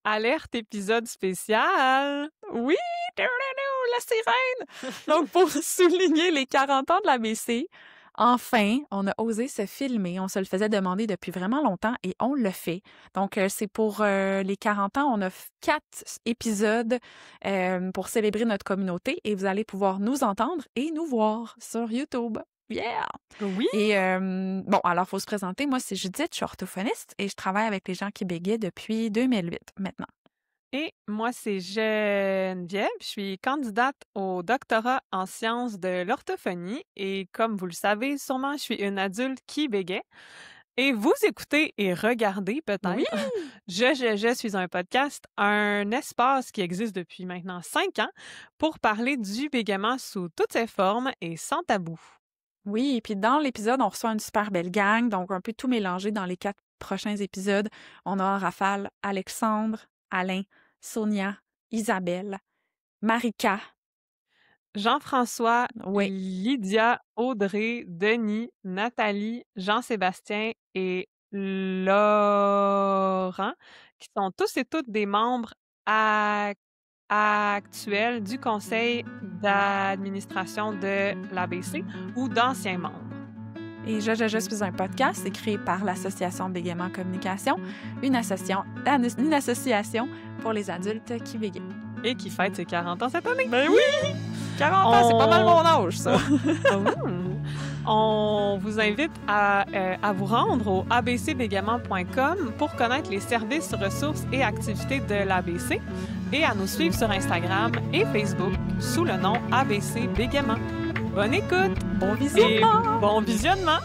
Alerte épisode spécial! Oui! La sirène! Donc, pour souligner les 40 ans de l'ABC, enfin, on a osé se filmer. On se le faisait demander depuis vraiment longtemps et on le fait. Donc, c'est pour les 40 ans. On a 4 épisodes pour célébrer notre communauté et vous allez pouvoir nous entendre et nous voir sur YouTube. Yeah! Oui! Et bon, alors, il faut se présenter. Moi, c'est Judith, je suis orthophoniste et je travaille avec les gens qui bégayent depuis 2008 maintenant. Et moi, c'est Geneviève. Je suis candidate au doctorat en sciences de l'orthophonie et comme vous le savez, sûrement, je suis une adulte qui bégaie. Et vous écoutez et regardez peut-être. Oui! Je suis un podcast, un espace qui existe depuis maintenant 5 ans pour parler du bégaiement sous toutes ses formes et sans tabou. Oui, et puis dans l'épisode, on reçoit une super belle gang, donc un peu tout mélangé dans les 4 prochains épisodes. On a en rafale Alexandre, Alain, Sonia, Isabelle, Marika. Jean-François, Oui. Lydia, Audrey, Denis, Nathalie, Jean-Sébastien et Laurent, qui sont tous et toutes des membres actuels du conseil d'administration de l'ABC ou d'anciens membres. Et Je suis un podcast, c'est créé par l'Association Bégaiement Communication, une association pour les adultes qui bégayent. Et qui fête ses 40 ans cette année. Ben oui! 40 ans, c'est pas mal mon âge, ça. On vous invite à vous rendre au abcbégaiement.com pour connaître les services, ressources et activités de l'ABC et à nous suivre sur Instagram et Facebook sous le nom ABC Bégaiement. Bonne écoute! Bon visionnement! Et bon visionnement!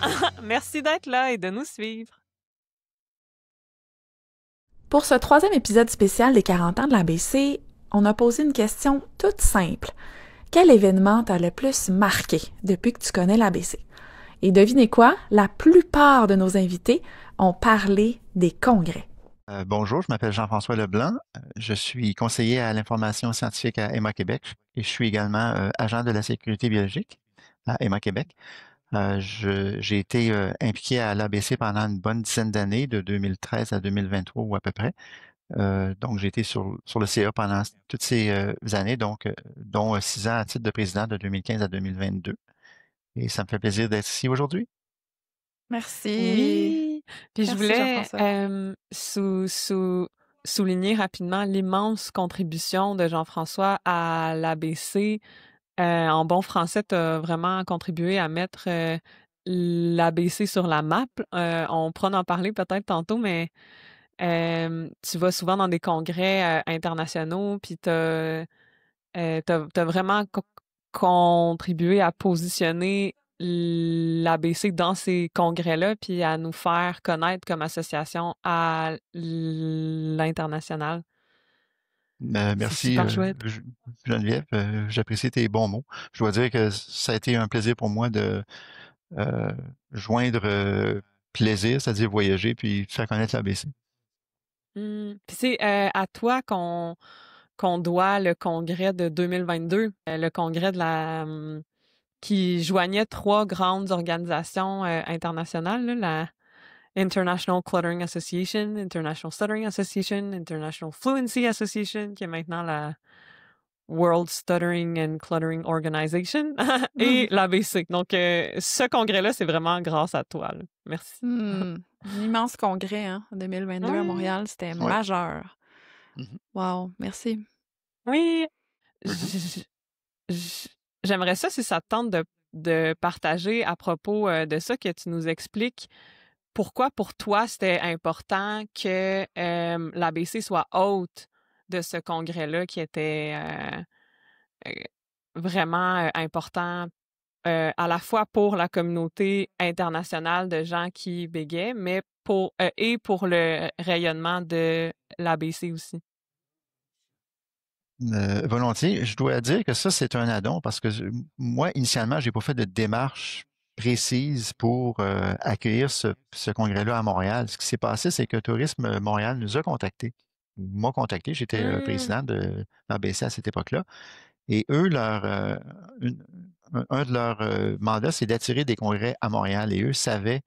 Merci d'être là et de nous suivre. Pour ce 3e épisode spécial des 40 ans de l'ABC, on a posé une question toute simple. Quel événement t'a le plus marqué depuis que tu connais l'ABC? Et devinez quoi? La plupart de nos invités ont parlé des congrès. Bonjour, je m'appelle Jean-François Leblanc. Je suis conseiller à l'information scientifique à Emma Québec et je suis également agent de la sécurité biologique à Emma Québec. J'ai été impliqué à l'ABC pendant une bonne dizaine d'années, de 2013 à 2023 ou à peu près. Donc, j'ai été sur le CA pendant toutes ces années, donc, dont 6 ans à titre de président de 2015 à 2022. Et ça me fait plaisir d'être ici aujourd'hui. Merci. Oui. Puis je voulais souligner rapidement l'immense contribution de Jean-François à l'ABC. En bon français, tu as vraiment contribué à mettre l'ABC sur la map. On pourra en parler peut-être tantôt, mais tu vas souvent dans des congrès internationaux, puis tu as vraiment contribué à positionner l'ABC dans ces congrès-là, puis à nous faire connaître comme association à l'international. Merci, super chouette. Geneviève. J'apprécie tes bons mots. Je dois dire que ça a été un plaisir pour moi de joindre plaisir, c'est-à-dire voyager, puis faire connaître l'ABC. Puis c'est à toi qu'on doit le congrès de 2022, le congrès de qui joignait 3 grandes organisations internationales, là, la International Cluttering Association, International Stuttering Association, International Fluency Association, qui est maintenant la World Stuttering and Cluttering Organization, et l'ABC. Donc, ce congrès-là, c'est vraiment grâce à toi. Là. Merci. Un immense congrès en 2022 à Montréal. C'était majeur. Wow, merci. Oui. J'aimerais ça, si ça te tente de partager à propos de ça, que tu nous expliques pourquoi pour toi c'était important que l'ABC soit hôte de ce congrès-là qui était vraiment important à la fois pour la communauté internationale de gens qui bégaient, mais pour le rayonnement de l'ABC aussi. Volontiers. Je dois dire que ça, c'est un addon parce que moi, initialement, j'ai pas fait de démarche précise pour accueillir ce congrès-là à Montréal. Ce qui s'est passé, c'est que Tourisme Montréal nous a contactés. M'a contacté. J'étais président de l'ABC à cette époque-là. Et eux, un de leurs mandats, c'est d'attirer des congrès à Montréal. Et eux savaient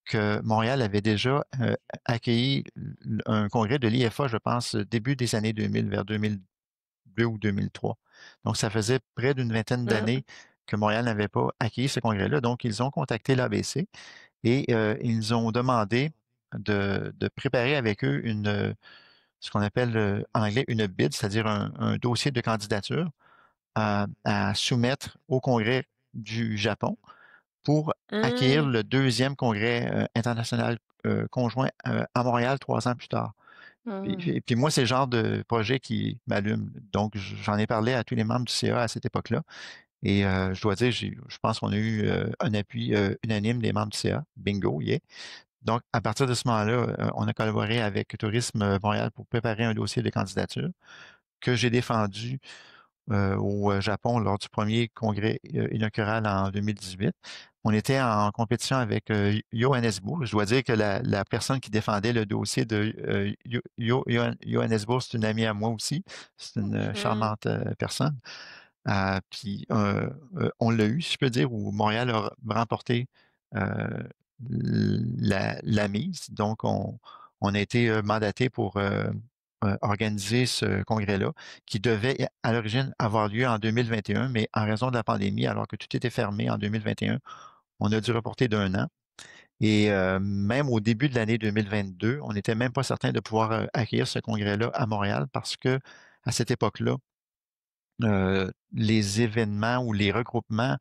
que Montréal avait déjà accueilli un congrès de l'IFA, je pense, début des années 2000, vers 2002 ou 2003. Donc, ça faisait près d'une vingtaine d'années que Montréal n'avait pas accueilli ce congrès-là. Donc, ils ont contacté l'ABC et ils ont demandé de préparer avec eux ce qu'on appelle en anglais une bid, c'est-à-dire un dossier de candidature à soumettre au congrès du Japon pour accueillir le deuxième congrès international conjoint à Montréal 3 ans plus tard. Puis moi, c'est le genre de projet qui m'allume. Donc, j'en ai parlé à tous les membres du CA à cette époque-là. Et je dois dire, je pense qu'on a eu un appui unanime des membres du CA. Bingo, yeah. Donc, à partir de ce moment-là, on a collaboré avec Tourisme Montréal pour préparer un dossier de candidature que j'ai défendu au Japon lors du premier congrès inaugural en 2018. On était en compétition avec Johannesburg. Je dois dire que la personne qui défendait le dossier de Johannesburg, c'est une amie à moi aussi. C'est une charmante personne. Puis on l'a eu, si je peux dire, où Montréal a remporté la mise. Donc, on a été mandaté pour organiser ce congrès-là, qui devait à l'origine avoir lieu en 2021, mais en raison de la pandémie, alors que tout était fermé en 2021, on a dû reporter d'un an. Et même au début de l'année 2022, on n'était même pas certain de pouvoir accueillir ce congrès-là à Montréal parce que à cette époque-là, les événements ou les regroupements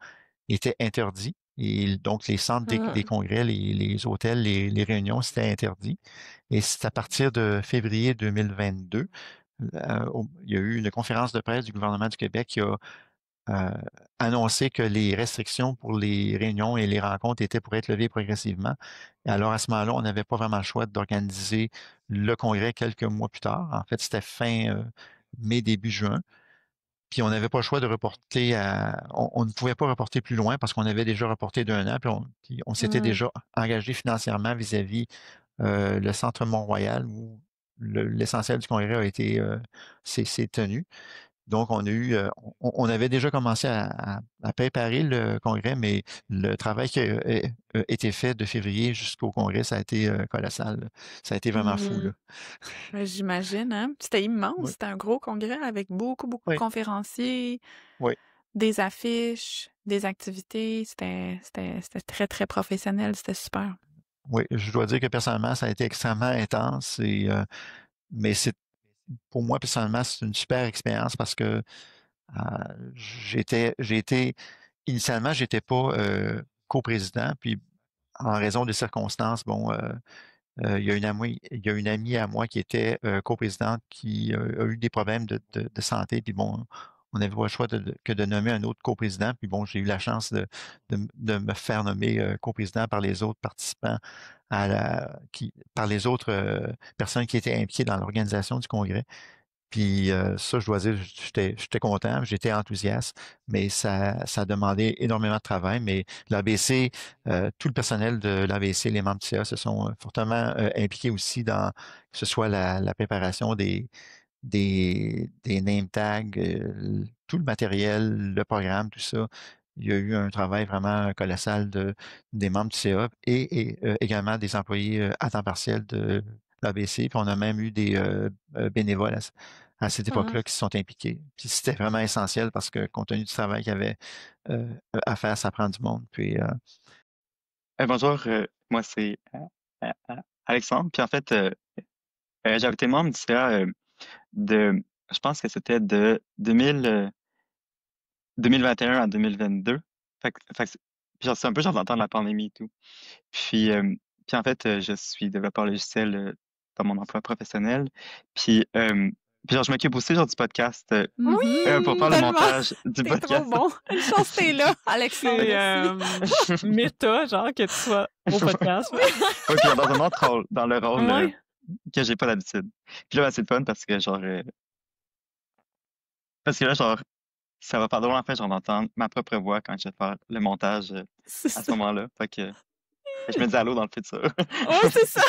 étaient interdits. Et donc, les centres des congrès, les hôtels, les réunions, c'était interdit. Et c'est à partir de février 2022, il y a eu une conférence de presse du gouvernement du Québec qui a annoncé que les restrictions pour les réunions et les rencontres étaient pour être levées progressivement. Et alors, à ce moment-là, on n'avait pas vraiment le choix d'organiser le congrès quelques mois plus tard. En fait, c'était fin mai, début juin. Puis on n'avait pas le choix de reporter on ne pouvait pas reporter plus loin parce qu'on avait déjà reporté d'un an, puis on s'était déjà engagé financièrement vis-à-vis le Centre Mont-Royal où l'essentiel du congrès a été s'est tenu. Donc, on avait déjà commencé à préparer le congrès, mais le travail qui a été fait de février jusqu'au congrès, ça a été colossal. Ça a été vraiment fou, là. J'imagine, hein? C'était immense, Oui, c'était un gros congrès avec beaucoup, beaucoup de oui, conférenciers, oui. des affiches, des activités. C'était très, très professionnel, c'était super. Oui, je dois dire que personnellement, ça a été extrêmement intense mais pour moi, personnellement, c'est une super expérience parce que initialement, j'étais pas coprésident, puis en raison des circonstances, bon, il y a une amie à moi qui était coprésidente qui a eu des problèmes de santé, puis bon, on n'avait pas le choix que de nommer un autre coprésident, puis bon, j'ai eu la chance de me faire nommer coprésident par les autres participants par les autres personnes qui étaient impliquées dans l'organisation du congrès. Puis ça, je dois dire, j'étais content, j'étais enthousiaste, mais ça a demandé énormément de travail. Mais l'ABC, tout le personnel de l'ABC, les membres du CA se sont fortement impliqués aussi dans que ce soit la préparation des name tags, tout le matériel, le programme, tout ça. Il y a eu un travail vraiment colossal des membres du CA et également des employés à temps partiel de l'ABC. Puis on a même eu des bénévoles à cette époque-là qui se sont impliqués. Puis c'était vraiment essentiel parce que compte tenu du travail qu'il y avait à faire, ça prend du monde. Puis Bonjour, moi c'est Alexandre. Puis en fait, j'avais été membre du CA je pense que c'était de 2021 à 2022. Puis genre, c'est un peu genre dans le temps de la pandémie et tout. Puis, puis en fait, je suis développeur logiciel dans mon emploi professionnel. Puis, puis genre, je m'occupe aussi genre du podcast Oui, pour faire le tellement! montage du T'es trop podcast. bon! Une chance que t'es là, Alexandre, merci! C'est méta, genre, que tu sois au podcast. Oui, puis genre, dans un autre rôle, dans le rôle Ouais. que j'ai pas d'habitude. Puis là, ben, c'est le fun parce que genre, genre, ça va pas drôle en fait, genre d'entendre ma propre voix quand je vais faire le montage C'est à ce ça. moment-là. Fait que je me dis allô dans le futur. Ouais, c'est ça!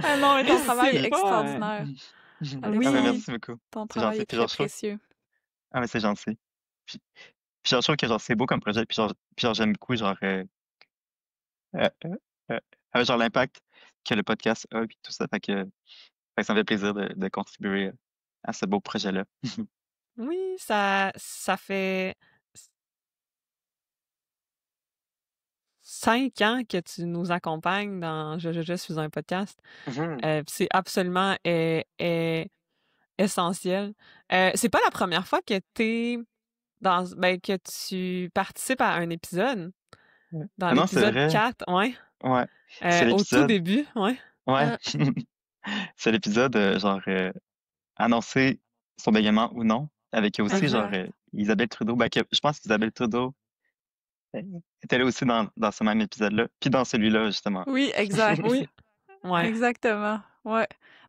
Ah non, mais ton Mais travail est c'est pas, extraordinaire. Ah, Oui. ben, merci beaucoup. Ton C'est travail gentil. est Puis très genre, je trouve, précieux. ah, mais c'est gentil. Puis genre, je trouve que genre, c'est beau comme projet. Puis genre, j'aime beaucoup, genre, euh, euh, avec genre l'impact que le podcast a, puis tout ça. Fait que ça me fait plaisir de contribuer à ce beau projet-là. Oui, ça fait 5 ans que tu nous accompagnes dans Je suis un podcast. Mhm. C'est absolument essentiel. C'est pas la première fois que que tu participes à un épisode. Ouais. Dans Ah non, c'est l'épisode vrai. 4, ouais. Ouais. C'est Au tout l'épisode. début, ouais. Ouais. Euh, C'est l'épisode, annoncer son bégaiement ou non, avec aussi, exact. Isabelle Trudeau. Je pense qu'Isabelle Trudeau était là aussi dans ce même épisode-là, puis dans celui-là, justement. Oui, exact. Oui, ouais. Exactement. Ouais.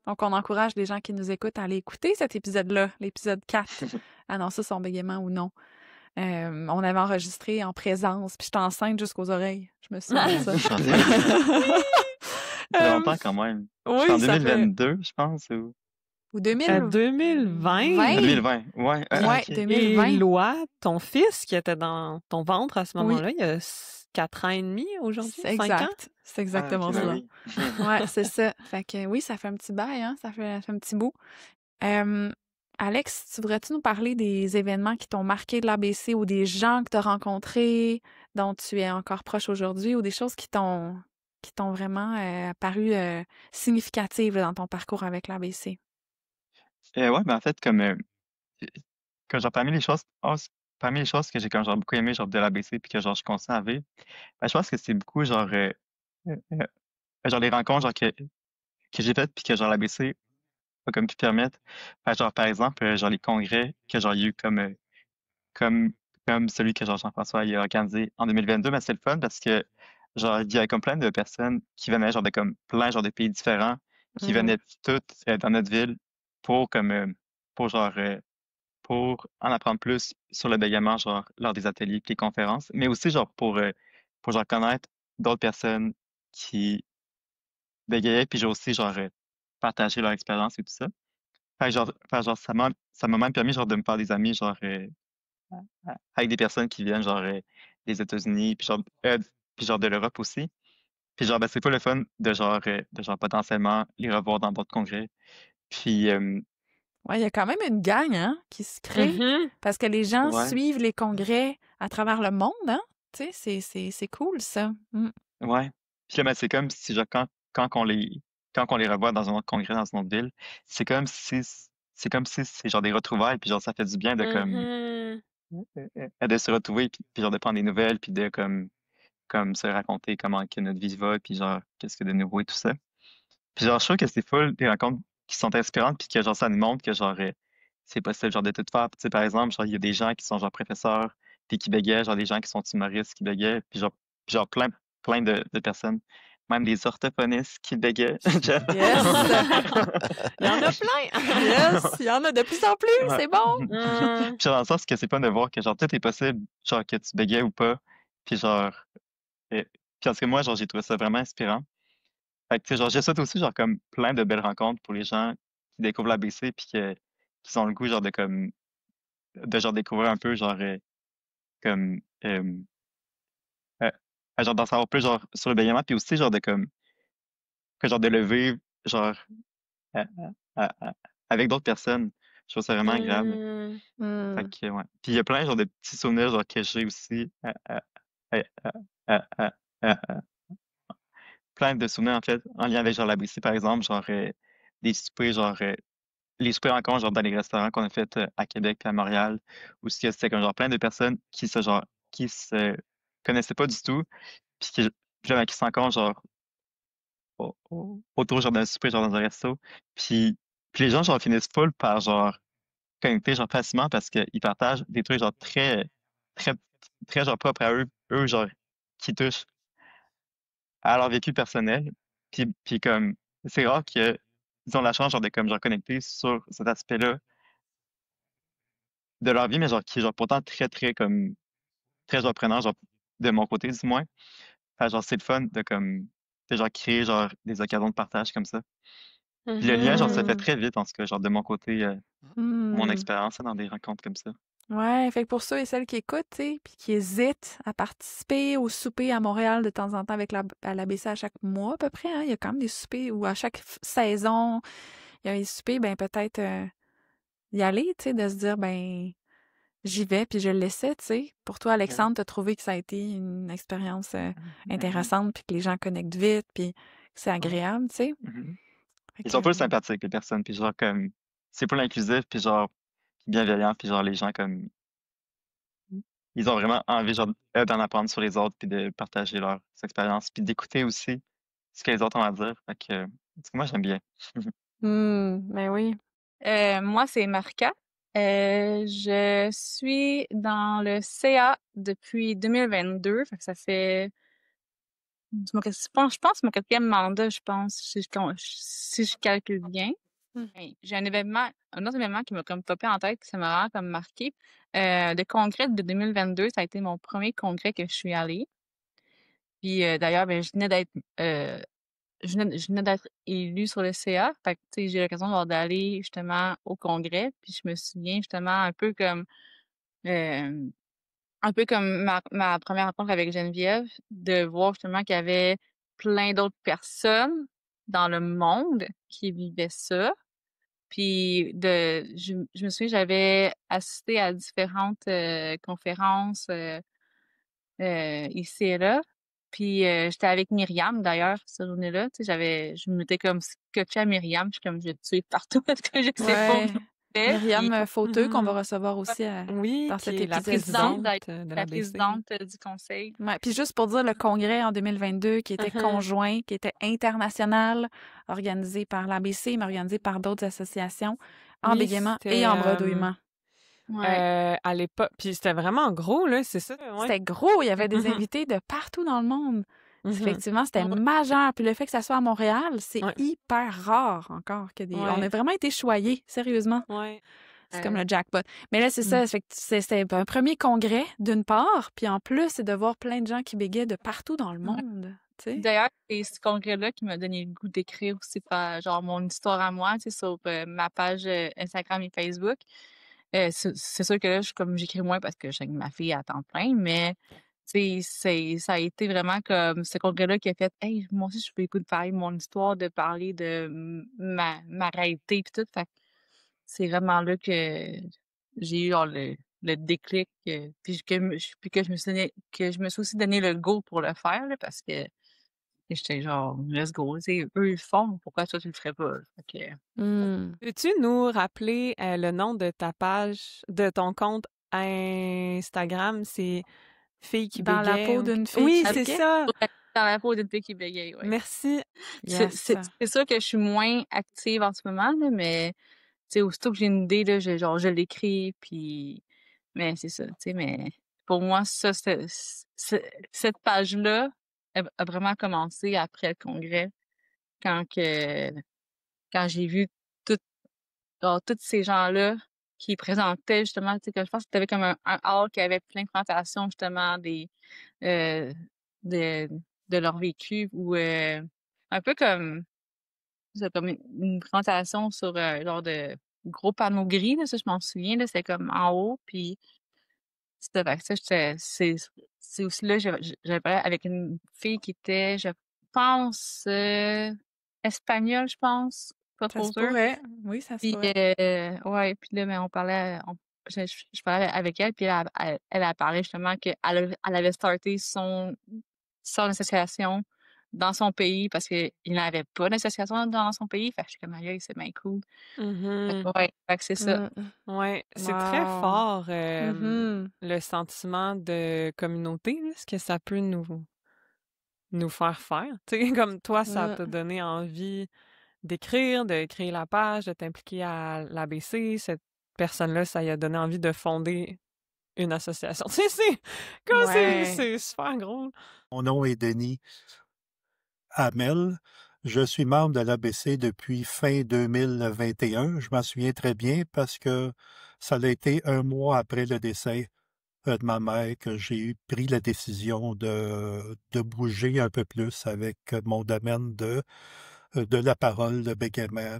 Donc, on encourage les gens qui nous écoutent à aller écouter cet épisode-là, l'épisode 4, annoncer son bégaiement ou non. On avait enregistré en présence, puis j'étais enceinte jusqu'aux oreilles. Je me souviens de ça. J'en ai- Ça fait Euh, longtemps quand même. C'était en oui, ça fait... 2022, je pense, Ou 2020. 2020. 2020. Ouais, Ouais, ok. Et 2020. Loi, ton fils qui était dans ton ventre à ce Oui, moment-là, il y a 4 ans et demi aujourd'hui, c'est 5 ans? exact. C'est Ah, ok, exactement ben ça. oui. Ouais, c'est ça. Fait que oui, ça fait un petit bail, hein? Ça fait un petit bout. Euh, Alex, tu voudrais-tu nous parler des événements qui t'ont marqué de l'ABC ou des gens que tu as rencontrés, dont tu es encore proche aujourd'hui, ou des choses qui t'ont vraiment paru significatives là, dans ton parcours avec l'ABC? Ouais, ben en fait, genre, parmi les choses que j'ai genre beaucoup aimé, genre, de l'ABC, puis que, genre, je continue à vivre, ben, je pense que c'est beaucoup, euh, euh, genre, les rencontres, que j'ai faites, puis que, genre, l'ABC a comme pu permettre. Genre, par exemple, genre, les congrès que, genre, il y a eu comme, comme celui que, genre, Jean-François il a organisé en 2022, mais c'est le fun parce que, genre, il y a comme plein de personnes qui venaient, genre, de comme plein, genre, de pays différents, qui Mhm. venaient toutes dans notre ville pour, pour, pour en apprendre plus sur le bégaiement, genre, lors des ateliers et des conférences, mais aussi, genre, pour genre, connaître d'autres personnes qui bégayaient, puis j'ai aussi, partagé leur expérience et tout ça. Fait que, genre, ça m'a même permis, genre, de me faire des amis, avec des personnes qui viennent, des États-Unis, puis genre, de l'Europe aussi. Puis, genre, ben, c'est pas le fun de, genre, potentiellement les revoir dans d'autres congrès. Puis, Ouais, il y a quand même une gang, hein, qui se crée Mhm. parce que les gens ouais, suivent les congrès à travers le monde, hein? Tu sais, c'est cool, ça. Mm. ouais. Puis là, ben, c'est comme si, genre, quand on les revoit dans un autre congrès, dans une autre ville, c'est comme si, c'est comme si c'est genre des retrouvailles, puis genre, ça fait du bien Mhm. de se retrouver, puis genre, de prendre des nouvelles, puis de, comme se raconter comment que notre vie va, puis genre, qu'est-ce que de nouveau et tout ça. Puis genre, je trouve que c'est full des rencontres qui sont inspirantes, puis que genre, ça nous montre que genre, c'est possible genre de tout faire. Puis, tu sais, par exemple, genre, il y a des gens qui sont genre professeurs, puis qui bégayent, genre des gens qui sont humoristes qui bégayent, puis genre plein de personnes, même des orthophonistes qui bégayent. Yes! Il y en a plein! Yes! Il y en a de plus en plus, Ouais. c'est bon! Hum. Puis genre, dans le sens que c'est pas de voir que genre tout est possible, genre que tu bégayes ou pas, puis genre, puis parce que moi, genre, j'ai trouvé ça vraiment inspirant. Fait que, tu sais, genre, j'ai souhaite aussi, genre, comme plein de belles rencontres pour les gens qui découvrent l'ABC puis qui ont le goût, genre, de genre, découvrir un peu, comme, euh, genre, d'en savoir plus, genre, sur le bégaiement, puis aussi, genre, genre, de le vivre, genre, à- avec d'autres personnes. Je trouve ça vraiment agréable. Hum. Fait Hmm. que, ouais. Puis il y a plein, genre, de petits souvenirs, genre, que j'ai aussi, à- à- à- à- plein de souvenirs, en fait, en lien avec, genre, l'ABC, par exemple, des soupers, les soupers rencontres, genre, dans les restaurants qu'on a fait à Québec et à Montréal, où c'était comme, genre, plein de personnes qui se connaissaient pas du tout, puis qui se rencontrent, genre, autour, genre, d'un souper, genre, dans un resto. Puis les gens, genre, finissent full par, genre, connecter, genre, facilement parce qu'ils partagent des trucs, genre, très, très, genre, propres à eux, genre, qui touchent à leur vécu personnel. Puis comme, c'est rare qu'ils ont la chance, genre, de, comme, genre, connecter sur cet aspect-là de leur vie, mais genre qui est genre pourtant très reprenant, genre de mon côté du moins. Fait, genre c'est le fun de genre créer genre des occasions de partage comme ça. Puis le lien genre se fait Hmm. très vite en tout cas, genre de mon côté, mon Hmm. expérience dans des rencontres comme ça. Ouais, fait que pour ceux et celles qui écoutent, tu sais, puis qui hésitent à participer au souper à Montréal de temps en temps à l'ABC à chaque mois à peu près, hein, il y a quand même des soupers ou à chaque saison, il y a des soupers, ben peut-être y aller, tu sais, de se dire, ben j'y vais puis je le laissais, tu sais. Pour toi, Ouais. Alexandre, t'as trouvé que ça a été une expérience intéressante puis que les gens connectent vite puis que c'est Ouais. agréable, tu sais. Mhm. Fait Ils que, sont pas sympathiques, les personnes, puis genre comme, c'est pas inclusif, puis genre, bienveillant, puis genre, les gens comme, ils ont vraiment envie, genre, d'en apprendre sur les autres, puis de partager leurs expériences, puis d'écouter aussi ce que les autres ont à dire. Fait que, en tout cas, moi, j'aime bien. ben oui. Moi, c'est Marca. Je suis dans le CA depuis 2022. Fait que ça fait, je pense mon quatrième mandat, je pense, si je calcule bien. Hey, j'ai un autre événement qui m'a comme popé en tête, qui ça m'a vraiment comme marqué. Le congrès de 2022, ça a été mon premier congrès que je suis allée. Puis d'ailleurs, ben, euh, je venais d'être élue sur le CA. Fait que, tu sais, j'ai eu l'occasion d'aller justement au congrès. Puis je me souviens justement euh, un peu comme ma première rencontre avec Geneviève, de voir justement qu'il y avait plein d'autres personnes dans le monde qui vivaient ça. Puis je me souviens, j'avais assisté à différentes conférences ici et là. Puis j'étais avec Myriam d'ailleurs cette journée-là. Tu sais, je m'étais comme scotchée à Myriam. Je suis comme je vais te tuer partout parce que je sais pas où Ouais. je vais. Puis Myriam Fauteux, qu'on va Mhm. recevoir aussi Oui, dans qui cet est la présidente épisode-ci. d'ailleurs, présidente de la l'ABC. présidente du conseil. Ouais, puis juste pour dire le congrès en 2022 qui était Mhm. conjoint, qui était international, organisé par l'ABC, mais organisé par d'autres associations en Oui, bégaiement et c'était en bredouillement. Ouais. à l'époque. Puis c'était vraiment gros, là, c'est ça? Ouais. C'était gros, il y avait des Mhm. invités de partout dans le monde. Mhm. Effectivement, c'était Ouais. majeur. Puis le fait que ça soit à Montréal, c'est Ouais. hyper rare encore que des. On a Ouais. vraiment été choyés, sérieusement. Ouais. C'est comme le jackpot. Mais là, c'est ça. Fait que c'était un premier congrès, d'une part, puis en plus, c'est de voir plein de gens qui bégaient de partout dans le Ouais. monde. Tu sais. D'ailleurs, c'est ce congrès-là qui m'a donné le goût d'écrire aussi genre mon histoire à moi, tu sais, sur ma page Instagram et Facebook. C'est sûr que là, j'écris moins parce que je suis avec ma fille à temps plein, mais tu sais, ça a été vraiment comme ce congrès-là qui a fait, hey, moi aussi, je peux écouter parler de mon histoire, de parler de ma réalité puis tout. Fait que c'est vraiment là que j'ai eu genre, le déclic, puis que je me suis aussi donné le go pour le faire, là, parce que j'étais genre, let's go, tu sais, eux, ils le font, pourquoi toi, tu le ferais pas? Fait que, Peux-tu nous rappeler le nom de ta page, de ton compte Instagram? C'est Fille qui Dans la bégaye. peau d'une fille Oui, qui c'est bégaie. ça. dans la peau d'une fille qui bégaye, ouais. Merci. Yes. C'est sûr que je suis moins active en ce moment, là, mais tu sais, aussitôt que j'ai une idée, là, je l'écris, puis mais c'est ça, tu sais, mais pour moi, ça, cette page-là a vraiment commencé après le congrès, quand que quand j'ai vu tout, genre, tous ces gens-là qui présentaient justement, tu sais, que je pense que tu avais comme un hall qui avait plein de présentations justement euh, de, de leur vécu ou un peu comme c'est comme une présentation sur genre de gros panneau gris, là, ça je m'en souviens, là, c'était comme en haut, puis c'était fait que ça, c'est aussi là, j'avais parlé avec une fille qui était, je pense, espagnole, je pense, pas Ça trop se sûre. pourrait. Oui, ça se Puis, pourrait. ouais, puis là, mais je parlais avec elle, puis elle a parlé justement qu'elle elle avait starté son association dans son pays parce qu'il n'avait pas d'association dans son pays. Fait que je suis comme, aïe, c'est bien cool. Fait que, ouais, fait que c'est ça. Ouais, c'est très Wow. fort le sentiment de communauté, là, ce que ça peut nous faire faire. Tu sais, comme toi, ça t'a donné envie d'écrire, de créer la page, de t'impliquer à l'ABC. Cette personne-là, ça lui a donné envie de fonder une association. Tu sais, c'est super gros. Mon nom est Denis Hamel. Je suis membre de l'ABC depuis fin 2021. Je m'en souviens très bien parce que ça a été un mois après le décès de ma mère que j'ai pris la décision de bouger un peu plus avec mon domaine de la parole, de bégaiement,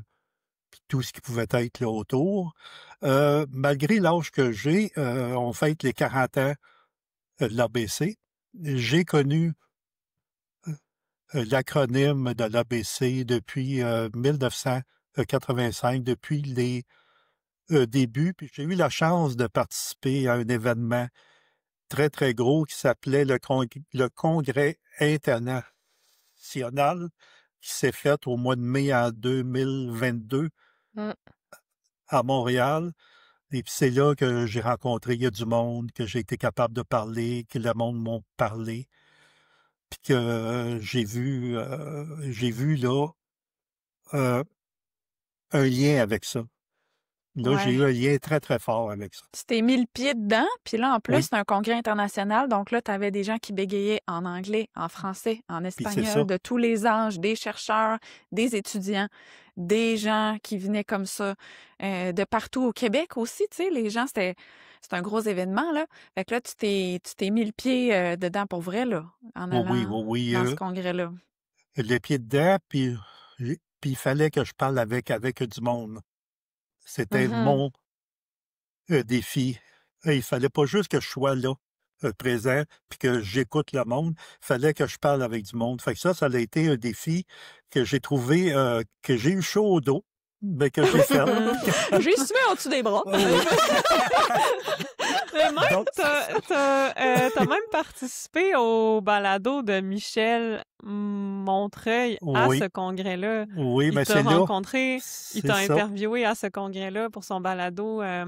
puis tout ce qui pouvait être là autour. Malgré l'âge que j'ai, on fête les 40 ans de l'ABC. J'ai connu l'acronyme de l'ABC depuis 1985, depuis les débuts. Puis j'ai eu la chance de participer à un événement très, très gros qui s'appelait le Congrès international qui s'est fait au mois de mai en 2022 Mm. à Montréal. Et puis c'est là que j'ai rencontré, il y a du monde, que j'ai été capable de parler, que le monde m'a parlé. Puis que j'ai vu là euh, un lien avec ça. Là, j'ai eu Ouais. un lien très, très fort avec ça. Tu t'es mis le pied dedans, puis là, en plus, Oui. c'est un congrès international, donc là, tu avais des gens qui bégayaient en anglais, en français, en Puis c'est ça. espagnol, de tous les âges, des chercheurs, des étudiants, des gens qui venaient comme ça de partout au Québec aussi, tu sais, les gens, c'est un gros événement, là. Fait que là, tu t'es mis le pied dedans pour vrai, là, en Oui, oui, allant oui, dans ce congrès-là. les pieds dedans, puis il fallait que je parle avec du monde. C'était Mhm. mon défi. Il fallait pas juste que je sois là, présent, puis que j'écoute le monde. Il fallait que je parle avec du monde. Fait que ça a été un défi que j'ai trouvé, que j'ai eu chaud au dos, mais que j'ai fait. J'ai sué au-dessus des bras. Mais même, Donc, t'as même participé au balado de Michel Montreuil à oui, ce congrès-là. oui, Il mais t'a c'est là, rencontré, il c'est t'a ça. interviewé à ce congrès-là pour son balado Ça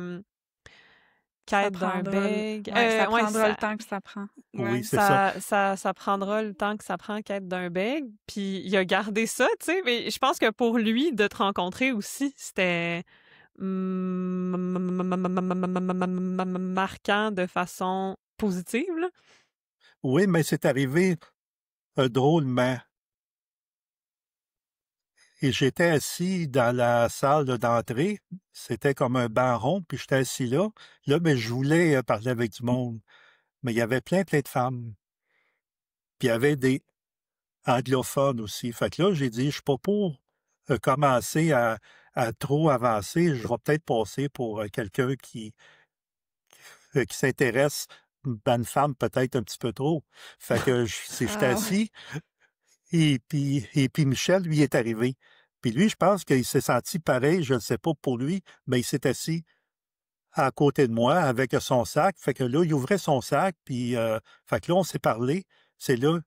Quête d'un prendra, beg. ça Ouais, prendra le temps que ça prend. Oui, c'est ça. ça prendra le temps que ça prend Quête d'un beg. Puis il a gardé ça, tu sais. Mais je pense que pour lui, de te rencontrer aussi, c'était marquant de façon positive, là. Oui, mais c'est arrivé drôlement. Et j'étais assis dans la salle d'entrée. C'était comme un banc rond, puis j'étais assis là. Là, mais je voulais parler avec du monde. Mais il y avait plein de femmes. Puis il y avait des anglophones aussi. Fait que là, j'ai dit, je suis pas pour commencer à trop avancer. Je vais peut-être passer pour quelqu'un qui s'intéresse à une femme peut-être un petit peu trop. Fait que j'étais Ah ouais. assis. Et puis Michel, lui, est arrivé. Puis lui, je pense qu'il s'est senti pareil, je ne sais pas pour lui, mais il s'est assis à côté de moi avec son sac. Fait que là, il ouvrait son sac, puis fait que là, on s'est parlé. C'est là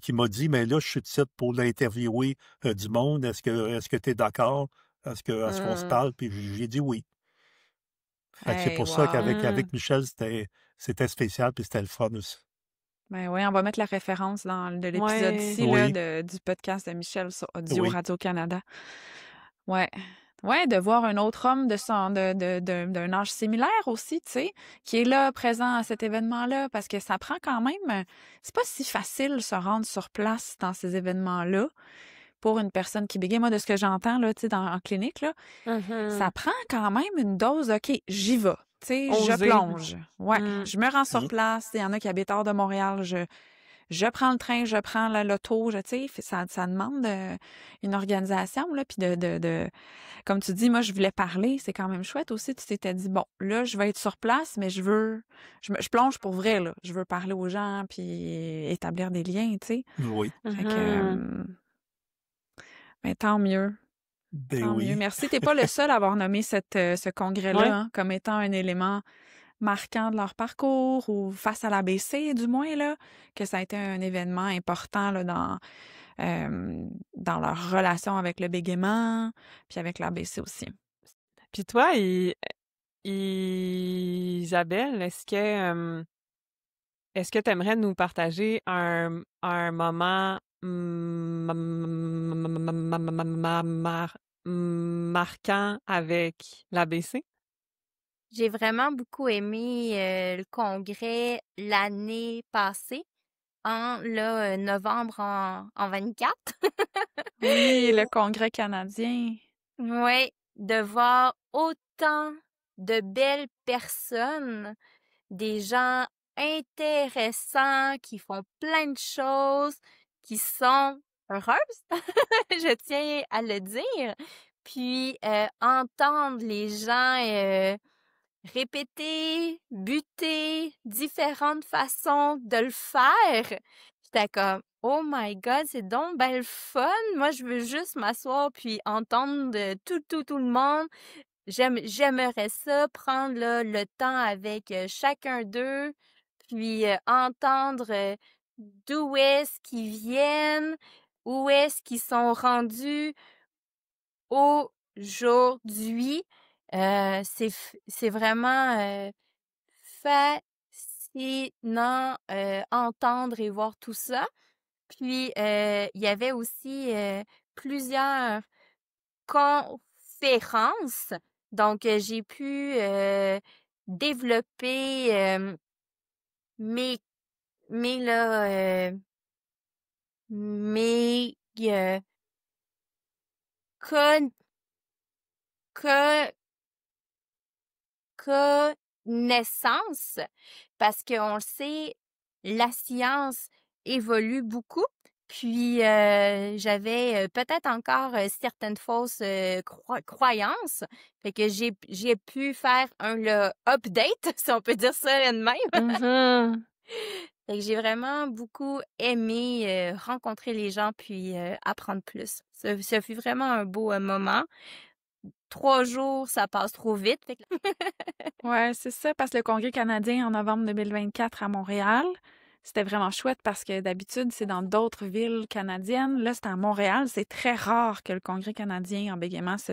qu'il m'a dit, mais là, je suis ici pour l'interviewer du monde. Est-ce que tu es d'accord? Est-ce qu'on se parle? Puis j'ai dit oui. Fait que c'est Hey, pour ça qu'avec wow. Michel, c'était spécial, puis c'était le fun aussi. Ben oui, on va mettre la référence de l'épisode Ouais. ici, là, Oui, du podcast de Michel sur Audio oui. Radio-Canada. Ouais. Ouais, de voir un autre homme d'un âge similaire aussi, tu sais, qui est là, présent à cet événement-là, parce que ça prend quand même, c'est pas si facile se rendre sur place dans ces événements-là pour une personne qui bégaye. Moi, de ce que j'entends, là, tu sais, en clinique, là, ça prend quand même une dose, OK, j'y vais. Tu sais, je Oser. plonge. Ouais, Mm. je me rends sur place. Il y en a qui habitent hors de Montréal. Je prends le train, je prends l'auto, tu sais, ça demande une organisation, là, puis comme tu dis, moi, je voulais parler, c'est quand même chouette aussi. Tu t'étais dit, bon, là, je vais être sur place, mais je plonge pour vrai, là. Je veux parler aux gens, puis établir des liens, tu sais. Oui. Fait que, mais tant mieux. Ben Tant mieux. oui. Merci. T'es pas le seul à avoir nommé ce congrès-là Ouais. hein, comme étant un élément marquant de leur parcours ou face à l'ABC, du moins, là, que ça a été un événement important là, dans leur relation avec le bégaiement, puis avec l'ABC aussi. Puis toi, Isabelle, est-ce que tu aimerais nous partager un moment marquant avec l'ABC? J'ai vraiment beaucoup aimé le congrès l'année passée, novembre en 24. Oui, le congrès canadien. Oui, de voir autant de belles personnes, des gens intéressants qui font plein de choses, qui sont heureuses, je tiens à le dire. puis entendre les gens répéter, buter, différentes façons de le faire. J'étais comme, oh my God, c'est donc ben le fun. Moi, je veux juste m'asseoir puis entendre tout le monde. J'aimerais ça, prendre là, le temps avec chacun d'eux, puis entendre d'où est-ce qu'ils viennent, où est-ce qu'ils sont rendus aujourd'hui. C'est vraiment fascinant entendre et voir tout ça. Puis, il y avait aussi plusieurs conférences. Donc, j'ai pu développer mes, mes, là, mes con- co- connaissances, parce qu'on le sait, la science évolue beaucoup. Puis j'avais peut-être encore certaines fausses croyances. Fait que j'ai pu faire le update, si on peut dire ça de même. Mhm. Fait que j'ai vraiment beaucoup aimé rencontrer les gens puis apprendre plus. Ça fut vraiment un beau moment. 3 jours, ça passe trop vite. Fait que Ouais, c'est ça, parce que le Congrès canadien en novembre 2024 à Montréal, c'était vraiment chouette parce que d'habitude, c'est dans d'autres villes canadiennes. Là, c'était à Montréal. C'est très rare que le Congrès canadien en bégaiement se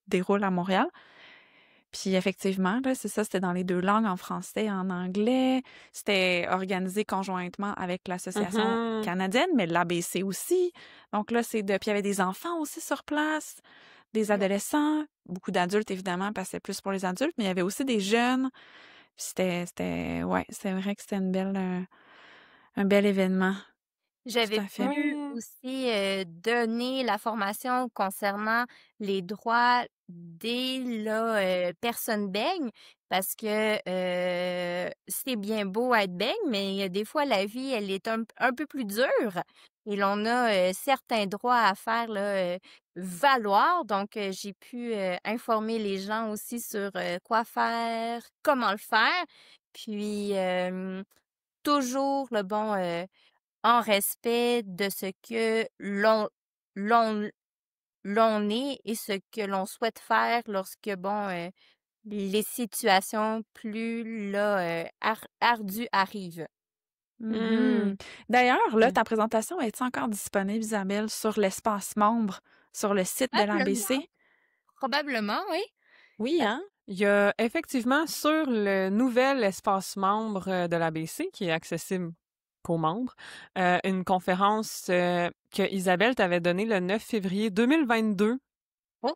déroule à Montréal. Puis effectivement, là, c'est ça, c'était dans les 2 langues, en français et en anglais. C'était organisé conjointement avec l'Association Mhm. canadienne, mais l'ABC aussi. Donc là, puis il y avait des enfants aussi sur place, des adolescents, beaucoup d'adultes évidemment, parce que c'est plus pour les adultes, mais il y avait aussi des jeunes. Puis ouais, c'est vrai que c'était un bel événement. Tout j'avais à fait. pu aussi donner la formation concernant les droits des personnes beignes, parce que c'est bien beau être beigne, mais des fois la vie, elle est un peu plus dure et l'on a certains droits à faire là, valoir. Donc, j'ai pu informer les gens aussi sur quoi faire, comment le faire, puis toujours le bon en respect de ce que l'on l'on est et ce que l'on souhaite faire lorsque les situations plus là ardues arrivent. Mhm. Mm. D'ailleurs, là, Mm. ta présentation est encore disponible, Isabelle, sur l'espace membre, sur le site de l'ABC? Probablement, oui. Oui, hein? Il y a effectivement sur le nouvel espace membre de l'ABC, qui est accessible qu'aux membres, une conférence que Isabelle t'avait donnée le 9 février 2022 Oh.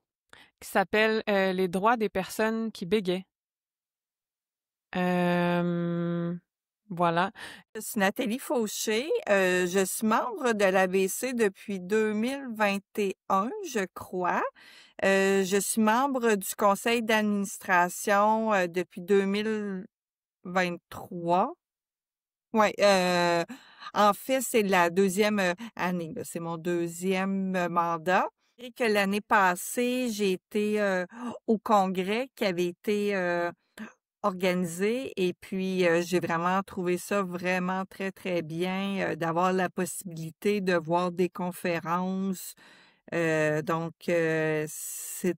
qui s'appelle Les droits des personnes qui bégayent. Voilà. Je suis Nathalie Fauché. Je suis membre de l'ABC depuis 2021, je crois. Je suis membre du conseil d'administration depuis 2023. Oui, en fait, c'est la deuxième année. Là. C'est mon deuxième mandat. Et que l'année passée, j'ai été au congrès qui avait été organisé et puis j'ai vraiment trouvé ça vraiment très, très bien d'avoir la possibilité de voir des conférences. Donc, c'était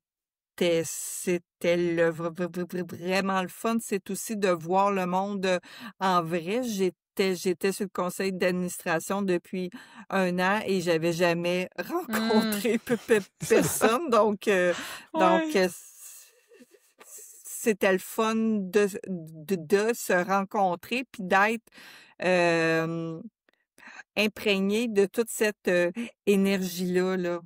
vraiment le fun. C'est aussi de voir le monde en vrai. J'étais sur le conseil d'administration depuis 1 an et j'avais jamais rencontré personne. Donc, Ouais. c'était le fun de se rencontrer puis d'être imprégné de toute cette énergie-là, là.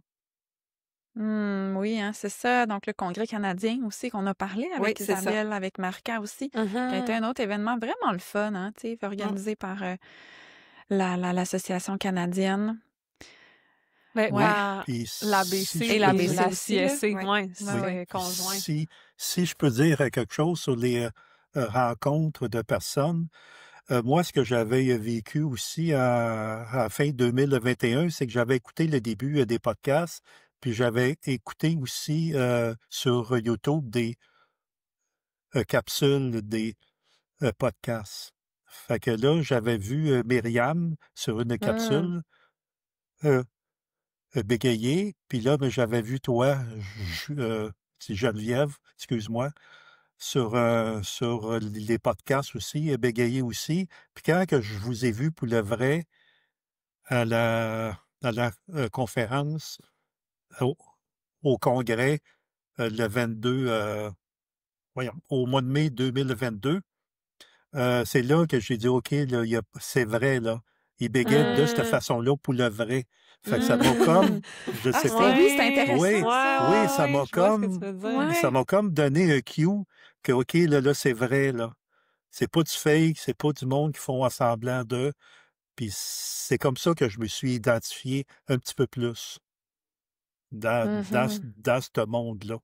Oui, hein, c'est ça. Donc, le Congrès canadien aussi, qu'on a parlé Oui, avec c'est ça. Isabelle, avec Marca aussi, qui a été Mhm. un autre événement vraiment le fun, hein, tu sais, organisé par l'Association canadienne. Ben, Ouais. Puis l'ABC si Et je peux l'ABC dire, la aussi, là. CSC, Oui, ouais, oui, oui, oui. c'est puis conjoint. si je peux dire quelque chose sur les rencontres de personnes, moi, ce que j'avais vécu aussi à la fin 2021, c'est que j'avais écouté le début des podcasts, Puis j'avais écouté aussi sur YouTube des capsules, des podcasts. Fait que là, j'avais vu Myriam sur une capsule euh, bégayer. Puis là, ben, j'avais vu toi, c'est Geneviève, excuse-moi, sur les podcasts aussi, bégayer aussi. Puis quand que je vous ai vu pour le vrai à la conférence, au, au congrès, le 22, au mois de mai 2022, c'est là que j'ai dit, OK, là, c'est vrai, là. Il bégaye de cette façon-là pour le vrai. Fait que ça m'a comme, je sais pas. Oui, c'est intéressant, Oui, ça. oui, ça m'a je vois ce que tu comme, veux dire. ça m'a comme donné un cue que, OK, là, c'est vrai, là. C'est pas du fake, c'est pas du monde qui font semblant d'eux. Puis c'est comme ça que je me suis identifié un petit peu plus dans ce monde-là.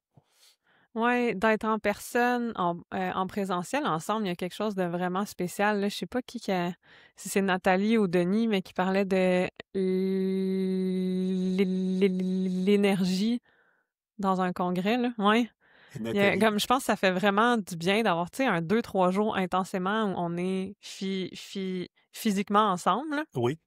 Ouais, d'être en personne, en présentiel ensemble, il y a quelque chose de vraiment spécial. Là. Je sais pas si c'est Nathalie ou Denis, mais qui parlait de l'énergie dans un congrès, là. Ouais. Et Nathalie, Comme je pense que ça fait vraiment du bien d'avoir, tu sais, 2-3 jours intensément où on est physiquement ensemble, là. oui.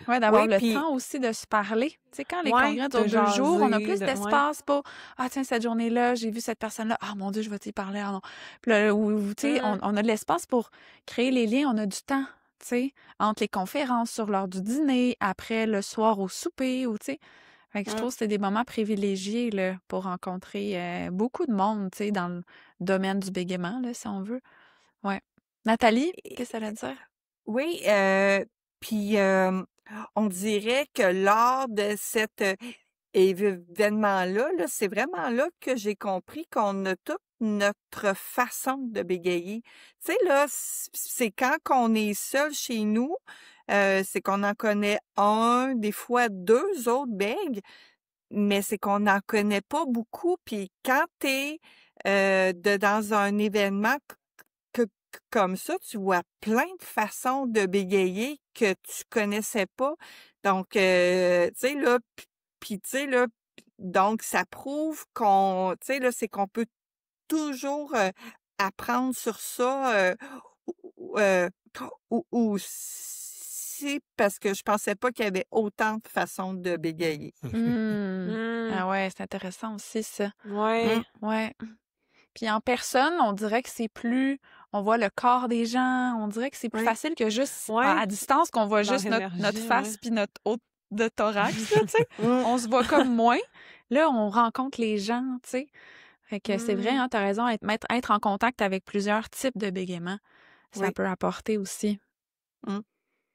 Ouais, d'avoir Oui, le puis temps aussi de se parler. Tu sais, quand les Ouais, congrès de durent 2 jours, on a jaser, plus ouais. d'espace pour ah tiens, cette journée-là, j'ai vu cette personne-là. Ah mon Dieu, je vais t'y parler. Ah non. Puis là, tu sais, on a de l'espace pour créer les liens, on a du temps, tu sais, entre les conférences, sur l'heure du dîner, après le soir au souper, ou tu sais. Fait que je trouve que c'est des moments privilégiés là, pour rencontrer beaucoup de monde, tu sais, dans le domaine du bégaiement, là, si on veut. Ouais. Nathalie, qu'est-ce que ça veut dire? oui, puis on dirait que lors de cet événement-là, là, c'est vraiment là que j'ai compris qu'on a toute notre façon de bégayer. Tu sais, là, c'est quand on est seul chez nous, c'est qu'on en connaît un, des fois 2 autres bègues, mais c'est qu'on n'en connaît pas beaucoup. Puis quand t'es dans un événement comme ça, tu vois plein de façons de bégayer que tu connaissais pas. Donc, tu sais, là, puis tu sais, là, donc ça prouve tu sais, là, c'est qu'on peut toujours apprendre sur ça ou, aussi parce que je pensais pas qu'il y avait autant de façons de bégayer. Ah ouais, c'est intéressant aussi, ça. Ouais. Ouais. Puis en personne, on dirait que c'est plus... On voit le corps des gens, on dirait que c'est plus Oui. facile que juste Ouais. à distance qu'on voit Leur juste notre énergie, face ouais. puis notre haut de thorax, là, tu sais. On se voit comme moins. Là, on rencontre les gens, tu sais. Fait que c'est vrai, hein, t'as raison, être en contact avec plusieurs types de bégaiements, ça Oui. peut apporter aussi.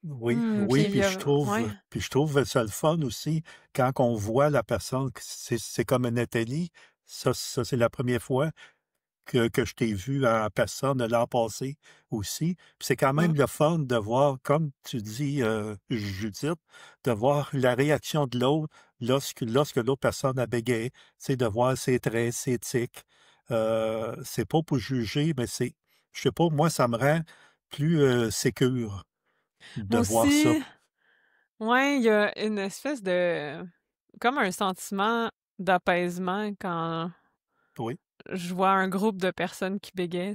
Oui, Puis puis ouais. je trouve ça le fun aussi quand on voit la personne, c'est comme Nathalie, ça c'est la première fois que je t'ai vu en personne l'an passé aussi. Puis c'est quand même le fun de voir, comme tu dis, Judith, de voir la réaction de l'autre lorsque l'autre personne a bégayé, tu sais, de voir ses traits, ses tics. C'est pas pour juger, mais je sais pas, moi, ça me rend plus sécure de Moi voir ça. aussi, ouais, il y a une espèce de... comme un sentiment d'apaisement quand Oui. je vois un groupe de personnes qui bégayent.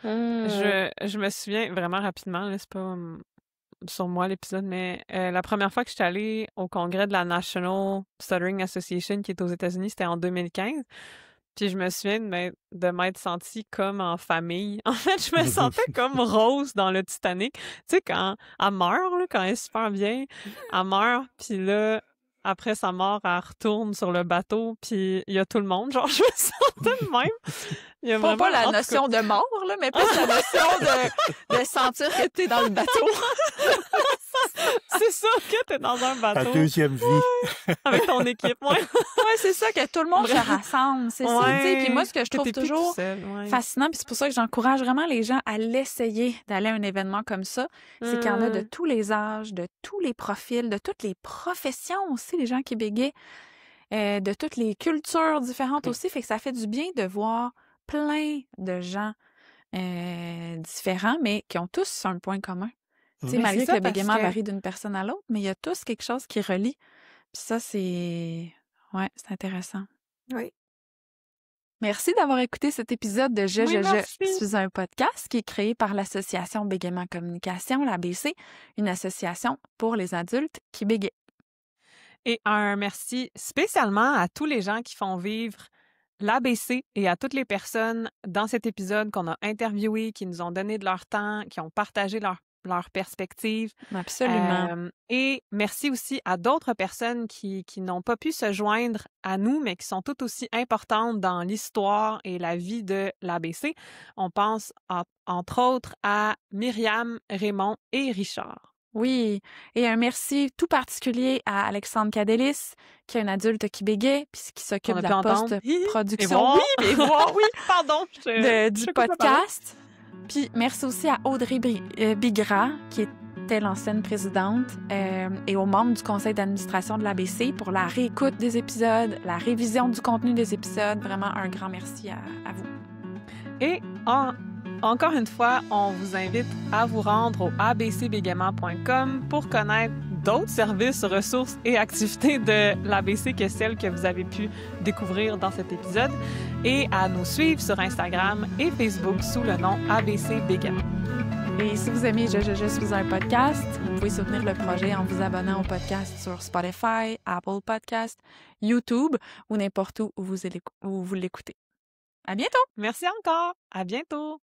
Je me souviens vraiment rapidement, là, c'est pas sur moi l'épisode, mais la première fois que j'étais allée au congrès de la National Stuttering Association qui est aux États-Unis, c'était en 2015. Puis je me souviens de m'être sentie comme en famille. En fait, je me sentais comme Rose dans le Titanic. Tu sais, quand elle meurt, là, quand elle est super bien, elle meurt, puis là, après sa mort, elle retourne sur le bateau, puis il y a tout le monde. Genre, je me sentais de même. Il y a Pas la en tout cas, notion de mort, là, mais plus la notion de sentir que t'es dans le bateau. c'est ça que t'es dans un La bateau deuxième vie. avec ton équipe. Ouais. Ouais, c'est ça, que tout le monde se rassemble, c'est ça. Tu sais. Puis moi, ce que je que trouve t'es plus tout toujours seul, ouais. fascinant, puis c'est pour ça que j'encourage vraiment les gens à l'essayer d'aller à un événement comme ça, c'est qu'il y en a de tous les âges, de tous les profils, de toutes les professions aussi, les gens qui bégayent, de toutes les cultures différentes aussi, fait que ça fait du bien de voir plein de gens différents, mais qui ont tous un point commun. Tu sais, Mais malgré c'est que ça, le parce bégaiement que varie d'une personne à l'autre, mais il y a tous quelque chose qui relie. Puis ça, c'est intéressant. Oui. Merci d'avoir écouté cet épisode de Je merci. suis un podcast qui est créé par l'association Bégaiement Communication, l'ABC, une association pour les adultes qui bégayent. Et un merci spécialement à tous les gens qui font vivre l'ABC et à toutes les personnes dans cet épisode qu'on a interviewées, qui nous ont donné de leur temps, qui ont partagé leur perspective. Absolument. Et merci aussi à d'autres personnes qui n'ont pas pu se joindre à nous, mais qui sont tout aussi importantes dans l'histoire et la vie de l'ABC. On pense entre autres à Myriam, Raymond et Richard. Oui, et un merci tout particulier à Alexandre Cadelis, qui est un adulte qui bégaye, puis qui s'occupe de la post-production. Oui, pardon, du podcast. Puis merci aussi à Audrey Bigra, qui était l'ancienne présidente, et aux membres du conseil d'administration de l'ABC pour la réécoute des épisodes, la révision du contenu des épisodes. Vraiment un grand merci à vous. Et encore une fois, on vous invite à vous rendre au abcbégaiement.com pour connaître d'autres services, ressources et activités de l'ABC que celles que vous avez pu découvrir dans cet épisode et à nous suivre sur Instagram et Facebook sous le nom ABC Bégaiement. Et si vous aimez Je suis un podcast, vous pouvez soutenir le projet en vous abonnant au podcast sur Spotify, Apple Podcasts, YouTube ou n'importe où vous l'écoutez. À bientôt! Merci encore! À bientôt!